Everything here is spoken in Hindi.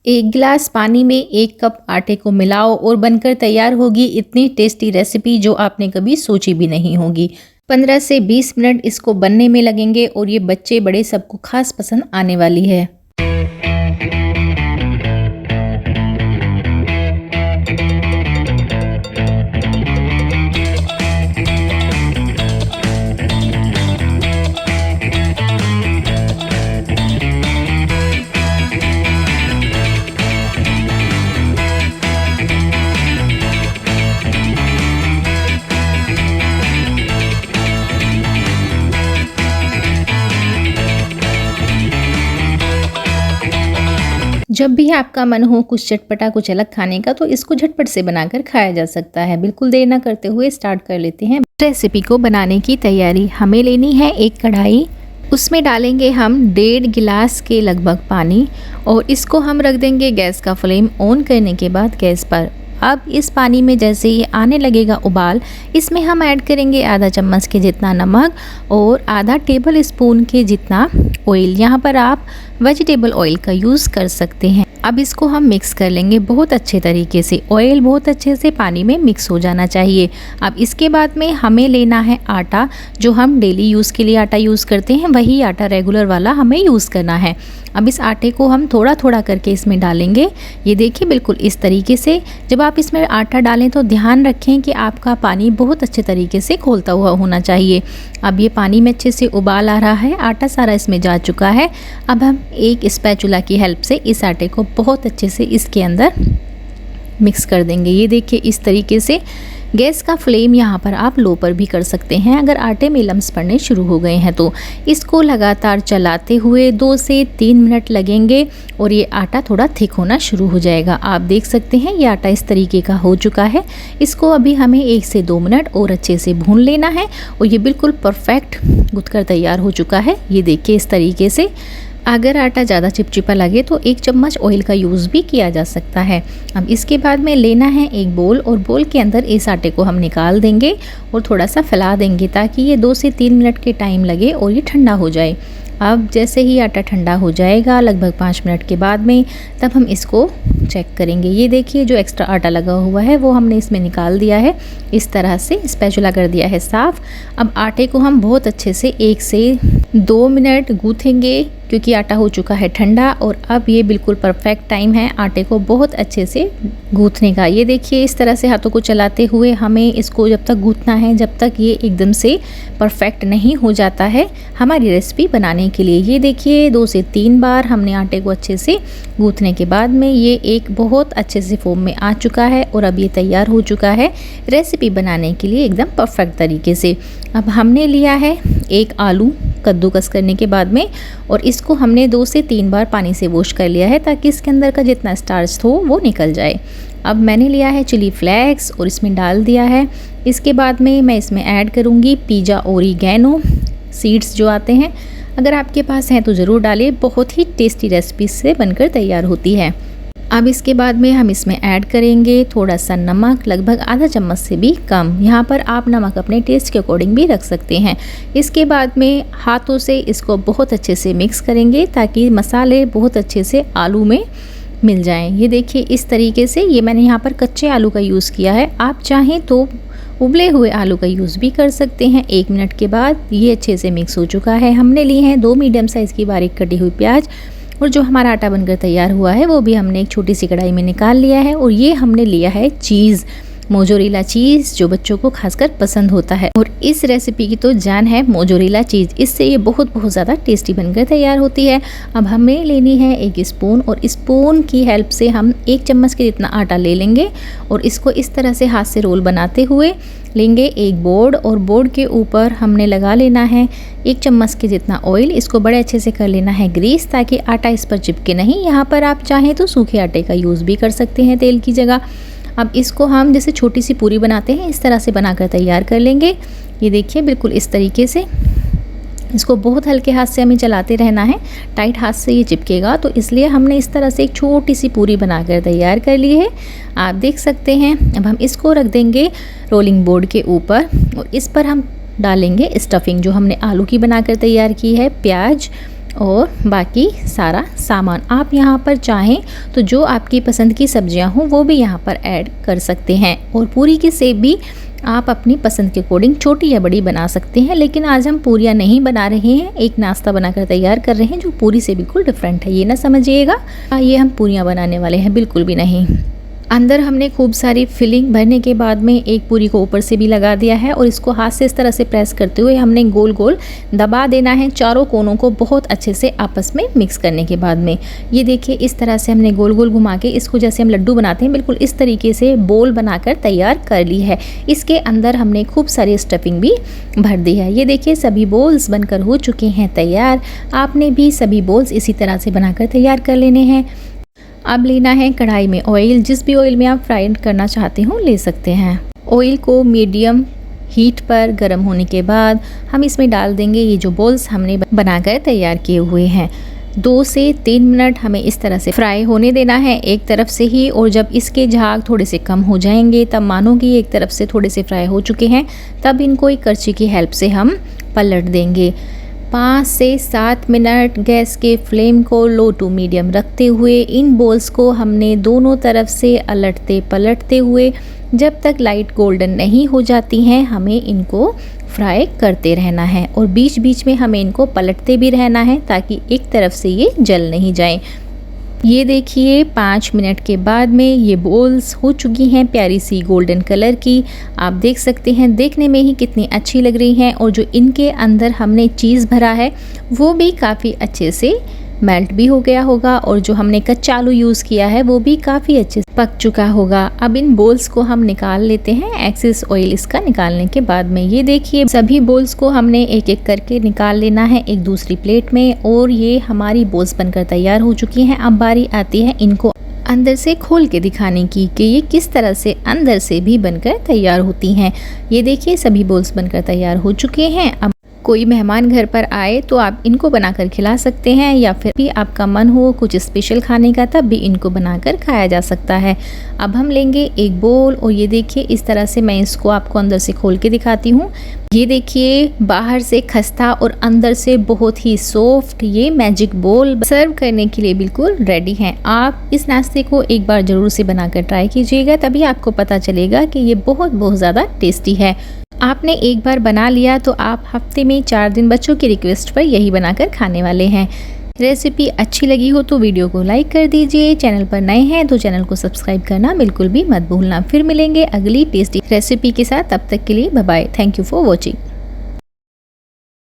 एक गिलास पानी में 1 कप आटे को मिलाओ और बनकर तैयार होगी इतनी टेस्टी रेसिपी जो आपने कभी सोची भी नहीं होगी। 15 से 20 मिनट इसको बनने में लगेंगे और ये बच्चे बड़े सबको खास पसंद आने वाली है। जब भी आपका मन हो कुछ चटपटा कुछ अलग खाने का तो इसको झटपट से बनाकर खाया जा सकता है। बिल्कुल देर ना करते हुए स्टार्ट कर लेते हैं रेसिपी को बनाने की तैयारी। हमें लेनी है एक कढ़ाई, उसमें डालेंगे हम 1.5 गिलास के लगभग पानी और इसको हम रख देंगे गैस का फ्लेम ऑन करने के बाद गैस पर। अब इस पानी में जैसे ये आने लगेगा उबाल, इसमें हम ऐड करेंगे आधा चम्मच के जितना नमक और आधा टेबल स्पून के जितना ऑयल। यहाँ पर आप वेजिटेबल ऑयल का यूज़ कर सकते हैं। अब इसको हम मिक्स कर लेंगे बहुत अच्छे तरीके से। ऑयल बहुत अच्छे से पानी में मिक्स हो जाना चाहिए। अब इसके बाद में हमें लेना है आटा, जो हम डेली यूज़ के लिए आटा यूज़ करते हैं वही आटा रेगुलर वाला हमें यूज़ करना है। अब इस आटे को हम थोड़ा थोड़ा करके इसमें डालेंगे। ये देखिए बिल्कुल इस तरीके से। जब आप इसमें आटा डालें तो ध्यान रखें कि आपका पानी बहुत अच्छे तरीके से खौलता हुआ होना चाहिए। अब ये पानी में अच्छे से उबाल आ रहा है, आटा सारा इसमें जा चुका है। अब हम एक स्पैचुला की हेल्प से इस आटे को बहुत अच्छे से इसके अंदर मिक्स कर देंगे। ये देखिए इस तरीके से। गैस का फ्लेम यहाँ पर आप लो पर भी कर सकते हैं अगर आटे में लम्स पड़ने शुरू हो गए हैं तो। इसको लगातार चलाते हुए 2 से 3 मिनट लगेंगे और ये आटा थोड़ा थिक होना शुरू हो जाएगा। आप देख सकते हैं ये आटा इस तरीके का हो चुका है। इसको अभी हमें 1 से 2 मिनट और अच्छे से भून लेना है और ये बिल्कुल परफेक्ट गूँथकर तैयार हो चुका है। ये देखिए इस तरीके से। अगर आटा ज़्यादा चिपचिपा लगे तो 1 चम्मच ऑयल का यूज़ भी किया जा सकता है। अब इसके बाद में लेना है एक बोल और बोल के अंदर इस आटे को हम निकाल देंगे और थोड़ा सा फैला देंगे ताकि ये 2 से 3 मिनट के टाइम लगे और ये ठंडा हो जाए। अब जैसे ही आटा ठंडा हो जाएगा लगभग 5 मिनट के बाद में, तब हम इसको चेक करेंगे। ये देखिए जो एक्स्ट्रा आटा लगा हुआ है वो हमने इसमें निकाल दिया है। इस तरह से स्पैचुला कर दिया है साफ़। अब आटे को हम बहुत अच्छे से 1 से 2 मिनट गूँथेंगे क्योंकि आटा हो चुका है ठंडा और अब ये बिल्कुल परफेक्ट टाइम है आटे को बहुत अच्छे से गूँथने का। ये देखिए इस तरह से हाथों को चलाते हुए हमें इसको जब तक गूँथना है जब तक ये एकदम से परफेक्ट नहीं हो जाता है हमारी रेसिपी बनाने के लिए। ये देखिए 2 से 3 बार हमने आटे को अच्छे से गूँथने के बाद में ये एक बहुत अच्छे से फॉर्म में आ चुका है और अब ये तैयार हो चुका है रेसिपी बनाने के लिए एकदम परफेक्ट तरीके से। अब हमने लिया है एक आलू कद्दूकस करने के बाद में और इसको हमने 2 से 3 बार पानी से वॉश कर लिया है ताकि इसके अंदर का जितना स्टार्च हो वो निकल जाए। अब मैंने लिया है चिली फ्लेक्स और इसमें डाल दिया है। इसके बाद में मैं इसमें ऐड करूँगी पिज़्ज़ा ओरिगैनो सीड्स जो आते हैं, अगर आपके पास हैं तो ज़रूर डालिए। बहुत ही टेस्टी रेसिपी से बनकर तैयार होती है। अब इसके बाद में हम इसमें ऐड करेंगे थोड़ा सा नमक, लगभग आधा चम्मच से भी कम। यहाँ पर आप नमक अपने टेस्ट के अकॉर्डिंग भी रख सकते हैं। इसके बाद में हाथों से इसको बहुत अच्छे से मिक्स करेंगे ताकि मसाले बहुत अच्छे से आलू में मिल जाएं। ये देखिए इस तरीके से। ये मैंने यहाँ पर कच्चे आलू का यूज़ किया है, आप चाहें तो उबले हुए आलू का यूज़ भी कर सकते हैं। 1 मिनट के बाद ये अच्छे से मिक्स हो चुका है। हमने ली हैं 2 मीडियम साइज़ की बारीक कटी हुई प्याज और जो हमारा आटा बनकर तैयार हुआ है वो भी हमने एक छोटी सी कढ़ाई में निकाल लिया है। और ये हमने लिया है चीज़, मोज़रेला चीज़, जो बच्चों को खासकर पसंद होता है और इस रेसिपी की तो जान है मोज़रेला चीज़। इससे ये बहुत ज़्यादा टेस्टी बनकर तैयार होती है। अब हमें लेनी है 1 स्पून और स्पून की हेल्प से हम 1 चम्मच के जितना आटा ले लेंगे और इसको इस तरह से हाथ से रोल बनाते हुए लेंगे एक बोर्ड और बोर्ड के ऊपर हमने लगा लेना है 1 चम्मच के जितना ऑयल। इसको बड़े अच्छे से कर लेना है ग्रीस ताकि आटा इस पर चिपके नहीं। यहाँ पर आप चाहें तो सूखे आटे का यूज़ भी कर सकते हैं तेल की जगह। अब इसको हम जैसे छोटी सी पूरी बनाते हैं इस तरह से बनाकर तैयार कर लेंगे। ये देखिए बिल्कुल इस तरीके से। इसको बहुत हल्के हाथ से हमें चलाते रहना है, टाइट हाथ से ये चिपकेगा, तो इसलिए हमने इस तरह से एक छोटी सी पूरी बनाकर तैयार कर ली है। आप देख सकते हैं। अब हम इसको रख देंगे रोलिंग बोर्ड के ऊपर और इस पर हम डालेंगे स्टफिंग जो हमने आलू की बनाकर तैयार की है, प्याज और बाकी सारा सामान। आप यहाँ पर चाहें तो जो आपकी पसंद की सब्जियां हों वो भी यहाँ पर ऐड कर सकते हैं। और पूरी की शेप भी आप अपनी पसंद के अकॉर्डिंग छोटी या बड़ी बना सकते हैं, लेकिन आज हम पूरियां नहीं बना रहे हैं, एक नाश्ता बनाकर तैयार कर रहे हैं जो पूरी से बिल्कुल डिफरेंट है। ये ना समझिएगा ये हम पूरियां बनाने वाले हैं, बिल्कुल भी नहीं। अंदर हमने खूब सारी फिलिंग भरने के बाद में एक पूरी को ऊपर से भी लगा दिया है और इसको हाथ से इस तरह से प्रेस करते हुए हमने गोल गोल दबा देना है चारों कोनों को बहुत अच्छे से आपस में मिक्स करने के बाद में। ये देखिए इस तरह से हमने गोल गोल घुमा के इसको जैसे हम लड्डू बनाते हैं बिल्कुल इस तरीके से बोल बनाकर तैयार कर ली है। इसके अंदर हमने खूब सारी स्टफिंग भी भर दी है। ये देखिए सभी बोल्स बनकर हो चुके हैं तैयार। आपने भी सभी बोल्स इसी तरह से बनाकर तैयार कर लेने हैं। अब लेना है कढ़ाई में ऑयल, जिस भी ऑयल में आप फ्राई करना चाहते हो ले सकते हैं। ऑयल को मीडियम हीट पर गर्म होने के बाद हम इसमें डाल देंगे ये जो बॉल्स हमने बनाकर तैयार किए हुए हैं। 2 से 3 मिनट हमें इस तरह से फ्राई होने देना है एक तरफ से ही, और जब इसके झाग थोड़े से कम हो जाएंगे तब मानो कि एक तरफ से थोड़े से फ्राई हो चुके हैं, तब इनको एक करछी की हेल्प से हम पलट देंगे। 5 से 7 मिनट गैस के फ्लेम को लो टू मीडियम रखते हुए इन बॉल्स को हमने दोनों तरफ से अलटते पलटते हुए जब तक लाइट गोल्डन नहीं हो जाती हैं हमें इनको फ्राई करते रहना है, और बीच बीच में हमें इनको पलटते भी रहना है ताकि एक तरफ से ये जल नहीं जाए। ये देखिए 5 मिनट के बाद में ये बॉल्स हो चुकी हैं प्यारी सी गोल्डन कलर की। आप देख सकते हैं देखने में ही कितनी अच्छी लग रही हैं, और जो इनके अंदर हमने चीज़ भरा है वो भी काफ़ी अच्छे से मेल्ट भी हो गया होगा, और जो हमने कच्चा आलू यूज़ किया है वो भी काफ़ी अच्छे से पक चुका होगा। अब इन बोल्स को हम निकाल लेते हैं एक्सेस ऑयल इसका निकालने के बाद में। ये देखिए सभी बोल्स को हमने एक एक करके निकाल लेना है एक दूसरी प्लेट में, और ये हमारी बोल्स बनकर तैयार हो चुकी हैं। अब बारी आती है इनको अंदर से खोल के दिखाने की कि ये किस तरह से अंदर से भी बनकर तैयार होती हैं। ये देखिए सभी बोल्स बनकर तैयार हो चुके हैं। अब कोई मेहमान घर पर आए तो आप इनको बनाकर खिला सकते हैं, या फिर भी आपका मन हो कुछ स्पेशल खाने का तब भी इनको बनाकर खाया जा सकता है। अब हम लेंगे एक बोल, और ये देखिए इस तरह से मैं इसको आपको अंदर से खोल के दिखाती हूँ। ये देखिए बाहर से खस्ता और अंदर से बहुत ही सॉफ्ट ये मैजिक बोल सर्व करने के लिए बिल्कुल रेडी हैं। आप इस नाश्ते को एक बार ज़रूर से बनाकर ट्राई कीजिएगा, तभी आपको पता चलेगा कि ये बहुत ज़्यादा टेस्टी है। आपने एक बार बना लिया तो आप हफ्ते में 4 दिन बच्चों की रिक्वेस्ट पर यही बनाकर खाने वाले हैं। रेसिपी अच्छी लगी हो तो वीडियो को लाइक कर दीजिए। चैनल पर नए हैं तो चैनल को सब्सक्राइब करना बिल्कुल भी मत भूलना। फिर मिलेंगे अगली टेस्टी रेसिपी के साथ, तब तक के लिए bye bye. Thank you for watching.